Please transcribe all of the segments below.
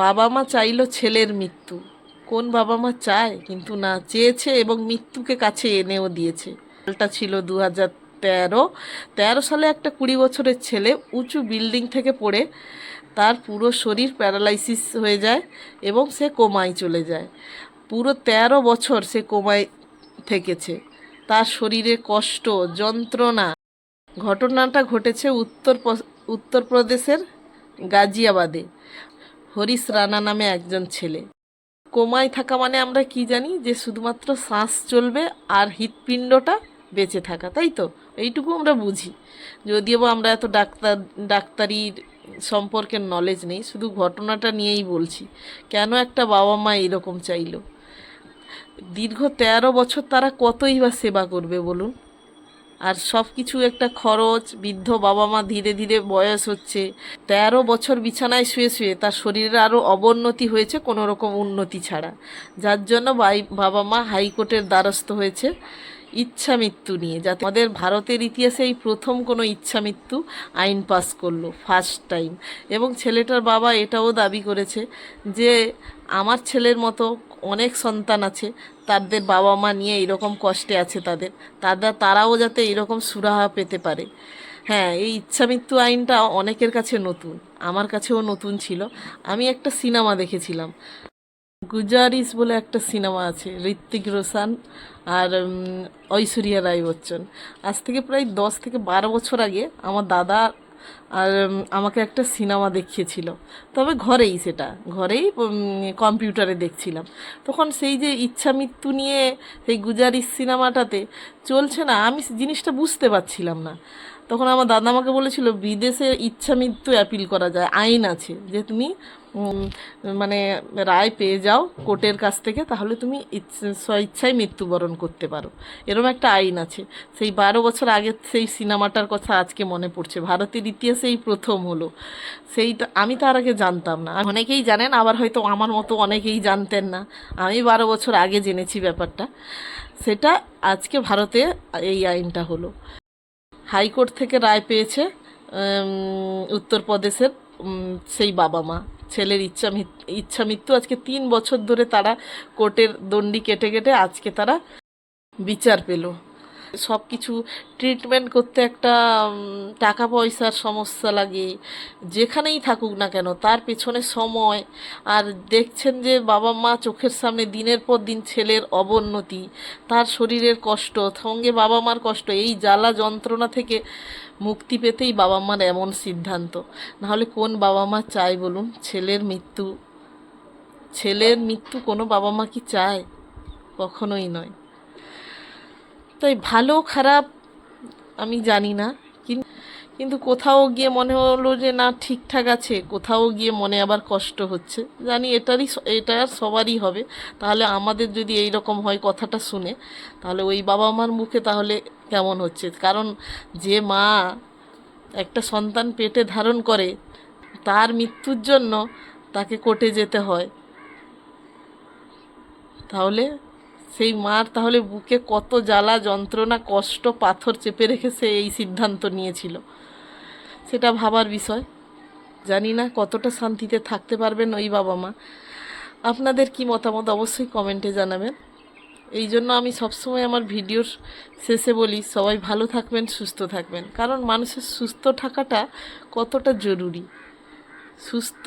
বাবা মা চাইলো ছেলের মৃত্যু। কোন বাবা মা চায়? কিন্তু না, চেয়েছে এবং মৃত্যুকে কাছে এনেও দিয়েছে। সালটা ছিল 2013 সালে একটা 20 বছরের ছেলে উঁচু বিল্ডিং থেকে পড়ে তার পুরো শরীর প্যারালাইসিস হয়ে যায় এবং সে কোমায় চলে যায়। পুরো 13 বছর সে কোমায় থেকেছে। তার শরীরে কষ্ট, যন্ত্রণা। ঘটনাটা ঘটেছে উত্তরপ্রদেশের গাজিয়াবাদে। হরিশ রানা নামে একজন ছেলে। কোমায় থাকা মানে আমরা কি জানি? যে শুধুমাত্র শ্বাস চলবে আর হৃৎপিণ্ডটা বেঁচে থাকা, তাই তো? এইটুকু আমরা বুঝি। যদিও বা আমরা এত ডাক্তারির সম্পর্কে নলেজ নেই, শুধু ঘটনাটা নিয়েই বলছি। কেন একটা বাবা মা এরকম চাইলো? দীর্ঘ 13 বছর তারা কতই বা সেবা করবে বলুন? আর সব কিছু একটা খরচ, বৃদ্ধ বাবা মা ধীরে ধীরে বয়স হচ্ছে। 13 বছর বিছানায় শুয়ে শুয়ে তার শরীরে আরও অবনতি হয়েছে কোনো রকম উন্নতি ছাড়া, যার জন্য বাবা মা হাইকোর্টের দ্বারস্থ হয়েছে ইচ্ছা মৃত্যু নিয়ে, যাতে আমাদের ভারতের ইতিহাসে এই প্রথম কোনো ইচ্ছা মৃত্যু আইন পাস করলো, ফার্স্ট টাইম। এবং ছেলেটার বাবা এটাও দাবি করেছে যে আমার ছেলের মতো অনেক সন্তান আছে, তাদের বাবা মা নিয়ে এরকম কষ্টে আছে, তারাও যাতে এরকম সুরাহা পেতে পারে। হ্যাঁ, এই ইচ্ছা মৃত্যু আইনটা অনেকের কাছে নতুন, আমার কাছেও নতুন ছিল। আমি একটা সিনেমা দেখেছিলাম, গুজারিস বলে একটা সিনেমা আছে, ঋত্বিক রোশন আর ঐশ্বরিয়া রায় বচ্চন। আজ থেকে প্রায় 10 থেকে 12 বছর আগে আমার দাদা আর আমাকে একটা সিনেমা দেখিয়েছিল, তবে ঘরেই, সেটা ঘরেই কম্পিউটারে দেখছিলাম। তখন সেই যে ইচ্ছা মৃত্যু নিয়ে সেই গুজারিস সিনেমাটাতে চলছে না, আমি জিনিসটা বুঝতে পারছিলাম না। তখন আমার দাদা আমাকে বলেছিল বিদেশে ইচ্ছা মৃত্যু অ্যাপিল করা যায়, আইন আছে যে তুমি মানে রায় পেয়ে যাও কোর্টের কাছ থেকে, তাহলে তুমি স্বইচ্ছায় মৃত্যুবরণ করতে পারো, এরকম একটা আইন আছে। সেই 12 বছর আগের সেই সিনেমাটার কথা আজকে মনে পড়ছে। ভারতের ইতিহাসে এই প্রথম হলো। সেইটা আমি তার আগে জানতাম না। অনেকেই জানেন, আবার হয়তো আমার মতো অনেকেই জানতেন না। আমি 12 বছর আগে জেনেছি ব্যাপারটা। সেটা আজকে ভারতে এই আইনটা হলো। হাইকোর্ট থেকে রায় পেয়েছে উত্তরপ্রদেশের সেই বাবা মা। ছেলের ইচ্ছা মৃত্যু আজকে 3 বছর ধরে তারা কোর্টের দণ্ডি কেটে কেটে আজকে তারা বিচার পেল। সব কিছু ট্রিটমেন্ট করতে একটা টাকা পয়সার সমস্যা লাগে, যেখানেই থাকুক না কেন তার পেছনে সময়। আর দেখছেন যে বাবা মা চোখের সামনে দিনের পর দিন ছেলের অবনতি, তার শরীরের কষ্ট, সঙ্গে বাবা মার কষ্ট, এই জ্বালা যন্ত্রণা থেকে মুক্তি পেতেই বাবা মার এমন সিদ্ধান্ত। নাহলে কোন বাবা মা চায় বলুন ছেলের মৃত্যু কোনো বাবা মা কি চায়? কখনোই নয়। তাই ভালো খারাপ আমি জানি না, কিন্তু কোথাও গিয়ে মনে হলো যে না, ঠিকঠাক আছে, কোথাও গিয়ে মনে আবার কষ্ট হচ্ছে। জানি এটা আর সবারই হবে। তাহলে আমাদের যদি এই রকম হয় কথাটা শুনে, তাহলে ওই বাবা মার মুখে তাহলে কেমন হচ্ছে? কারণ যে মা একটা সন্তান পেটে ধারণ করে, তার মৃত্যুর জন্য তাকে কোর্টে যেতে হয়, তাহলে সেই মার তাহলে বুকে কত জ্বালা যন্ত্রণা কষ্ট পাথর চেপে রেখে সে এই সিদ্ধান্ত নিয়েছিল, সেটা ভাবার বিষয়। জানি না কতটা শান্তিতে থাকতে পারবেন ওই বাবা মা। আপনাদের কি মতামত অবশ্যই কমেন্টে জানাবেন। এই জন্য আমি সবসময় আমার ভিডিওর শেষে বলি সবাই ভালো থাকবেন, সুস্থ থাকবেন, কারণ মানুষের সুস্থ থাকাটা কতটা জরুরি। সুস্থ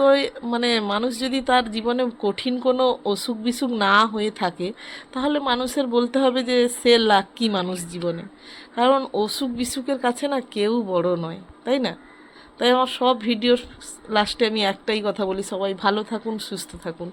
মানে মানুষ যদি তার জীবনে কঠিন কোনো অসুখ বিসুখ না হয়ে থাকে, তাহলে মানুষের বলতে হবে যে সে লাকি মানুষ জীবনে। কারণ অসুখ বিসুখের কাছে না কেউ বড় নয়, তাই না? তাই আমার সব ভিডিওর লাস্টে আমি একটাই কথা বলি, সবাই ভালো থাকুন, সুস্থ থাকুন।